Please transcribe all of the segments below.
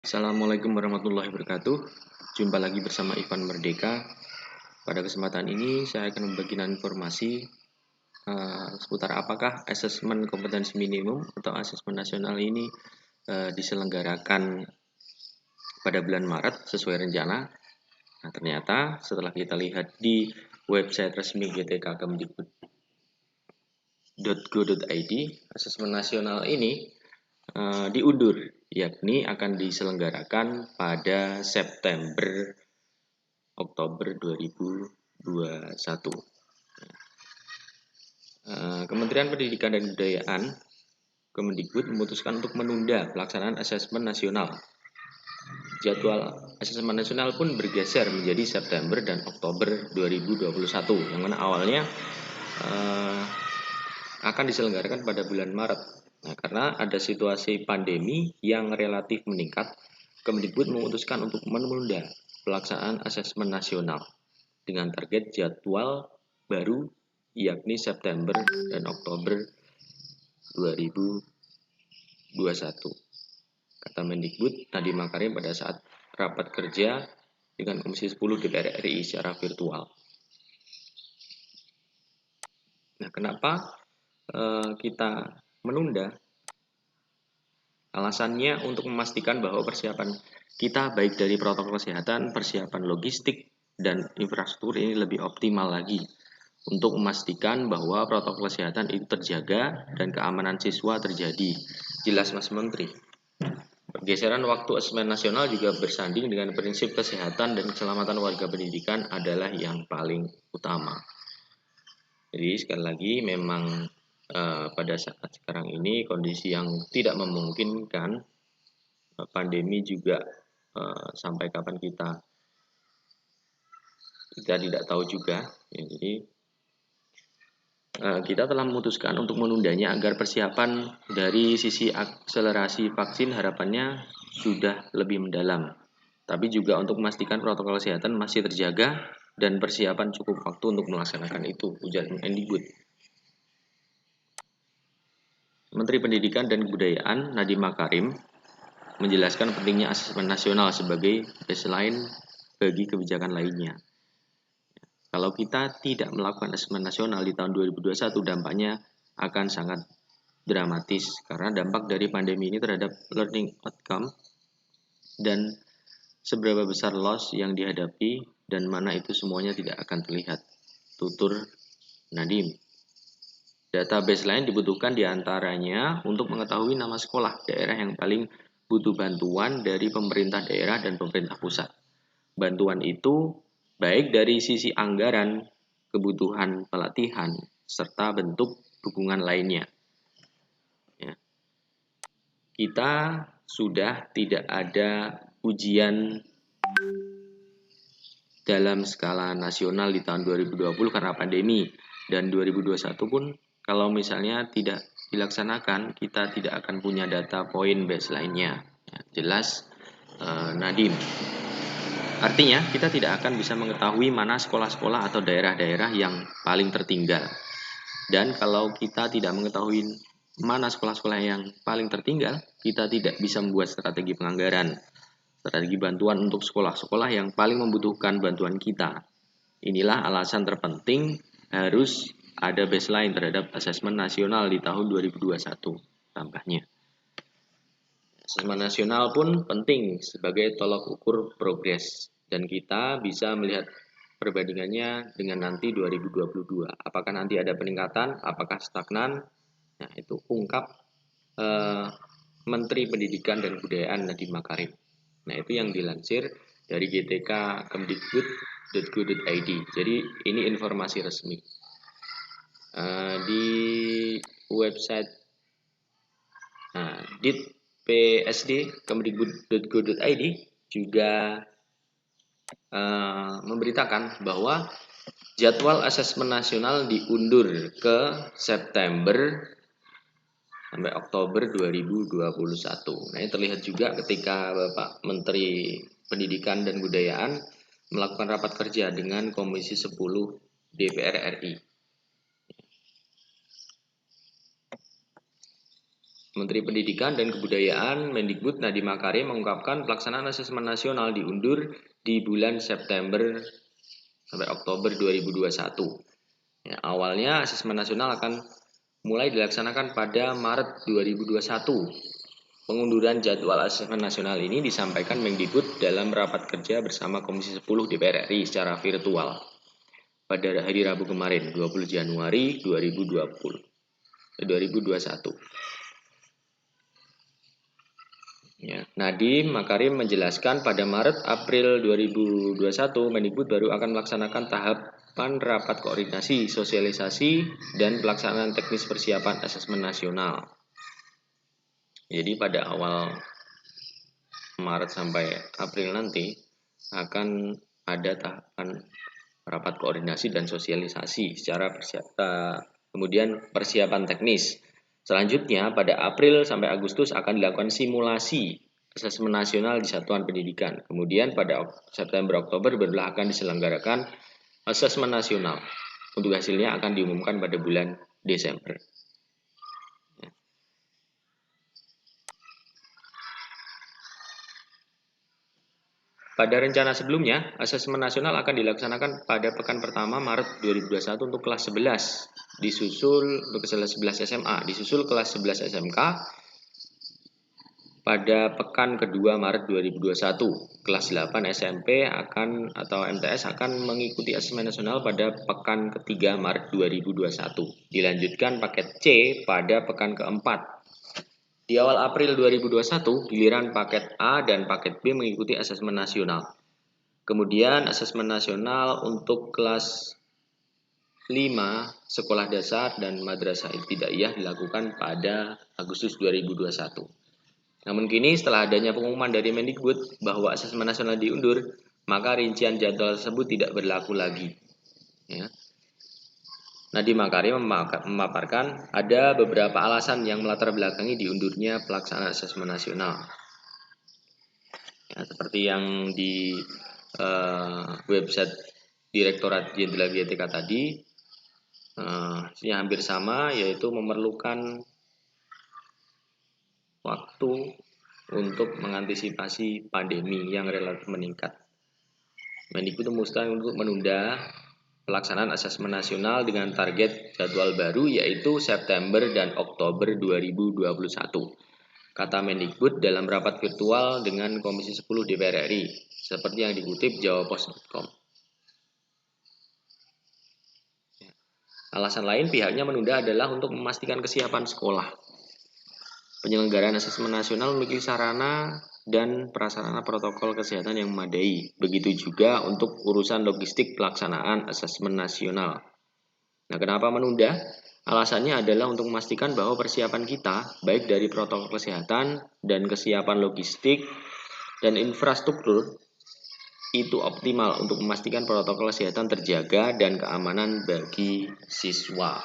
Assalamualaikum warahmatullahi wabarakatuh. Jumpa lagi bersama Ivan Merdeka. Pada kesempatan ini saya akan membagikan informasi seputar apakah asesmen kompetensi minimum atau asesmen nasional ini diselenggarakan pada bulan Maret sesuai rencana. Nah, ternyata setelah kita lihat di website resmi GTK Kemdikbud.go.id, asesmen nasional ini diundur, yakni akan diselenggarakan pada September-Oktober 2021. Kementerian Pendidikan dan Kebudayaan Kemendikbud memutuskan untuk menunda pelaksanaan asesmen nasional. Jadwal asesmen nasional pun bergeser menjadi September dan Oktober 2021, yang mana awalnya akan diselenggarakan pada bulan Maret. Nah, karena ada situasi pandemi yang relatif meningkat, Kemendikbud memutuskan untuk menunda pelaksanaan asesmen nasional dengan target jadwal baru yakni September dan Oktober 2021. Kata Mendikbud Nadiem Makarim pada saat rapat kerja dengan Komisi 10 DPR RI secara virtual. Nah, kenapa kita menunda? Alasannya untuk memastikan bahwa persiapan kita baik dari protokol kesehatan, persiapan logistik, dan infrastruktur ini lebih optimal lagi untuk memastikan bahwa protokol kesehatan itu terjaga dan keamanan siswa terjadi. Jelas Mas Menteri. Pergeseran waktu asesmen nasional juga bersanding dengan prinsip kesehatan dan keselamatan warga pendidikan adalah yang paling utama. Jadi sekali lagi memang pada saat sekarang ini kondisi yang tidak memungkinkan, pandemi juga sampai kapan kita tidak tahu juga. Ya, jadi kita telah memutuskan untuk menundanya agar persiapan dari sisi akselerasi vaksin harapannya sudah lebih mendalam. Tapi juga untuk memastikan protokol kesehatan masih terjaga dan persiapan cukup waktu untuk melaksanakan itu, ujar Mendikbud. Menteri Pendidikan dan Kebudayaan Nadiem Makarim menjelaskan pentingnya asesmen nasional sebagai baseline bagi kebijakan lainnya. Kalau kita tidak melakukan asesmen nasional di tahun 2021, dampaknya akan sangat dramatis karena dampak dari pandemi ini terhadap learning outcome dan seberapa besar loss yang dihadapi dan mana itu semuanya tidak akan terlihat, tutur Nadiem. Data baseline dibutuhkan diantaranya untuk mengetahui nama sekolah daerah yang paling butuh bantuan dari pemerintah daerah dan pemerintah pusat. Bantuan itu baik dari sisi anggaran, kebutuhan pelatihan, serta bentuk dukungan lainnya. Ya. Kita sudah tidak ada ujian dalam skala nasional di tahun 2020 karena pandemi, dan 2021 pun kalau misalnya tidak dilaksanakan, kita tidak akan punya data poin baseline-nya. Ya, jelas Nadiem. Artinya, kita tidak akan bisa mengetahui mana sekolah-sekolah atau daerah-daerah yang paling tertinggal. Dan kalau kita tidak mengetahui mana sekolah-sekolah yang paling tertinggal, kita tidak bisa membuat strategi penganggaran, strategi bantuan untuk sekolah-sekolah yang paling membutuhkan bantuan kita. Inilah alasan terpenting harus ada baseline terhadap asesmen nasional di tahun 2021, tambahnya. Asesmen nasional pun penting sebagai tolak ukur progres dan kita bisa melihat perbandingannya dengan nanti 2022. Apakah nanti ada peningkatan, apakah stagnan? Nah, itu ungkap Menteri Pendidikan dan Kebudayaan Nadiem Makarim. Nah, itu yang dilansir dari GTK Kemdikbud.go.id. Jadi ini informasi resmi. Di website ditpsd kemdikbud.go.id juga memberitakan bahwa jadwal asesmen nasional diundur ke September sampai Oktober 2021. Nah, ini terlihat juga ketika Bapak Menteri Pendidikan dan Kebudayaan melakukan rapat kerja dengan Komisi 10 DPR RI. Menteri Pendidikan dan Kebudayaan Mendikbud Nadiem Makarim mengungkapkan pelaksanaan asesmen nasional diundur di bulan September sampai Oktober 2021. Ya, awalnya asesmen nasional akan mulai dilaksanakan pada Maret 2021. Pengunduran jadwal asesmen nasional ini disampaikan Mendikbud dalam rapat kerja bersama Komisi 10 DPR RI secara virtual pada hari Rabu kemarin, 20 Januari 2021. Ya, Nadiem Makarim menjelaskan pada Maret-April 2021 Mendikbud baru akan melaksanakan tahapan rapat koordinasi, sosialisasi, dan pelaksanaan teknis persiapan asesmen nasional. Jadi pada awal Maret sampai April nanti akan ada tahapan rapat koordinasi dan sosialisasi secara kemudian persiapan teknis. Selanjutnya pada April sampai Agustus akan dilakukan simulasi asesmen nasional di satuan pendidikan. Kemudian pada September Oktober barulah akan diselenggarakan asesmen nasional. Untuk hasilnya akan diumumkan pada bulan Desember. Pada rencana sebelumnya, asesmen nasional akan dilaksanakan pada pekan pertama Maret 2021 untuk kelas 11, disusul untuk kelas 11 SMA, disusul kelas 11 SMK pada pekan kedua Maret 2021. Kelas 8 SMP atau MTS akan mengikuti asesmen nasional pada pekan ketiga Maret 2021. Dilanjutkan paket C pada pekan keempat. Di awal April 2021, giliran paket A dan paket B mengikuti asesmen nasional. Kemudian asesmen nasional untuk kelas 5 sekolah dasar dan madrasah ibtidaiyah dilakukan pada Agustus 2021. Namun kini setelah adanya pengumuman dari Mendikbud bahwa asesmen nasional diundur, maka rincian jadwal tersebut tidak berlaku lagi. Ya. Nadiem Makarim memaparkan ada beberapa alasan yang melatar belakangi diundurnya pelaksanaan asesmen nasional. Ya, seperti yang di website Direktorat Jenderal GTK tadi, yang hampir sama, yaitu memerlukan waktu untuk mengantisipasi pandemi yang relatif meningkat. Mendikbud memutuskan untuk menunda pelaksanaan asesmen nasional dengan target jadwal baru yaitu September dan Oktober 2021. Kata Mendikbud dalam rapat virtual dengan Komisi 10 DPR RI, seperti yang dikutip jawapos.com. Alasan lain pihaknya menunda adalah untuk memastikan kesiapan sekolah. Penyelenggaraan asesmen nasional memiliki sarana dan prasarana protokol kesehatan yang memadai. Begitu juga untuk urusan logistik pelaksanaan asesmen nasional. Nah, kenapa menunda? Alasannya adalah untuk memastikan bahwa persiapan kita, baik dari protokol kesehatan dan kesiapan logistik dan infrastruktur, itu optimal untuk memastikan protokol kesehatan terjaga dan keamanan bagi siswa.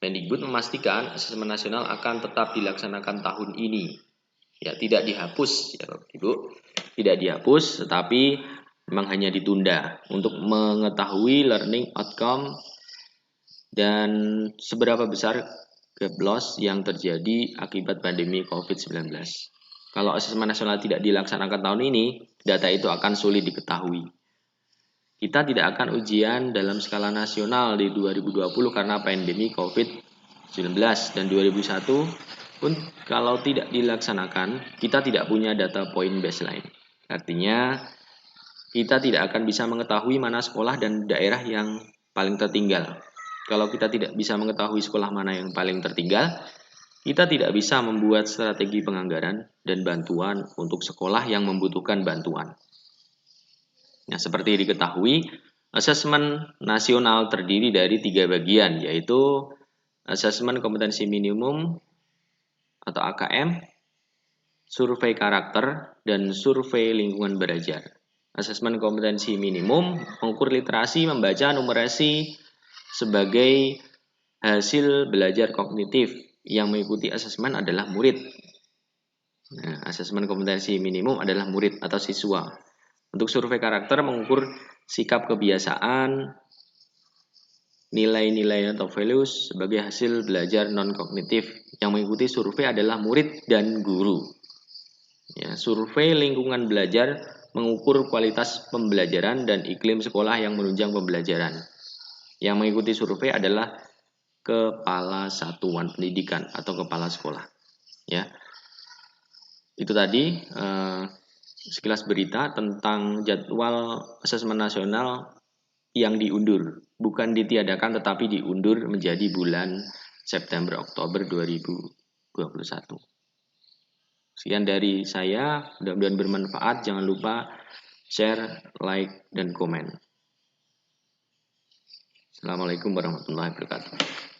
Mendikbud memastikan asesmen nasional akan tetap dilaksanakan tahun ini. Ya, tidak dihapus ya Bapak Ibu. Tidak dihapus, tetapi memang hanya ditunda untuk mengetahui learning outcome dan seberapa besar gap loss yang terjadi akibat pandemi COVID-19. Kalau asesmen nasional tidak dilaksanakan tahun ini, data itu akan sulit diketahui. Kita tidak akan ujian dalam skala nasional di 2020 karena pandemi COVID-19 dan 2001 pun kalau tidak dilaksanakan, kita tidak punya data point baseline. Artinya, kita tidak akan bisa mengetahui mana sekolah dan daerah yang paling tertinggal. Kalau kita tidak bisa mengetahui sekolah mana yang paling tertinggal, kita tidak bisa membuat strategi penganggaran dan bantuan untuk sekolah yang membutuhkan bantuan. Nah, seperti diketahui, asesmen nasional terdiri dari 3 bagian, yaitu asesmen kompetensi minimum atau AKM, survei karakter, dan survei lingkungan belajar. Asesmen kompetensi minimum mengukur literasi, membaca, numerasi sebagai hasil belajar kognitif. Yang mengikuti asesmen adalah murid. Nah, asesmen kompetensi minimum adalah murid atau siswa. Untuk survei karakter mengukur sikap kebiasaan nilai-nilai atau values sebagai hasil belajar non-kognitif. Yang mengikuti survei adalah murid dan guru. Ya, survei lingkungan belajar mengukur kualitas pembelajaran dan iklim sekolah yang menunjang pembelajaran. Yang mengikuti survei adalah kepala satuan pendidikan atau kepala sekolah. Ya, itu tadi sekilas berita tentang jadwal asesmen nasional yang diundur, bukan ditiadakan tetapi diundur menjadi bulan September Oktober 2021. Sekian dari saya, mudah-mudahan bermanfaat. Jangan lupa share, like, dan komen. Assalamualaikum warahmatullahi wabarakatuh.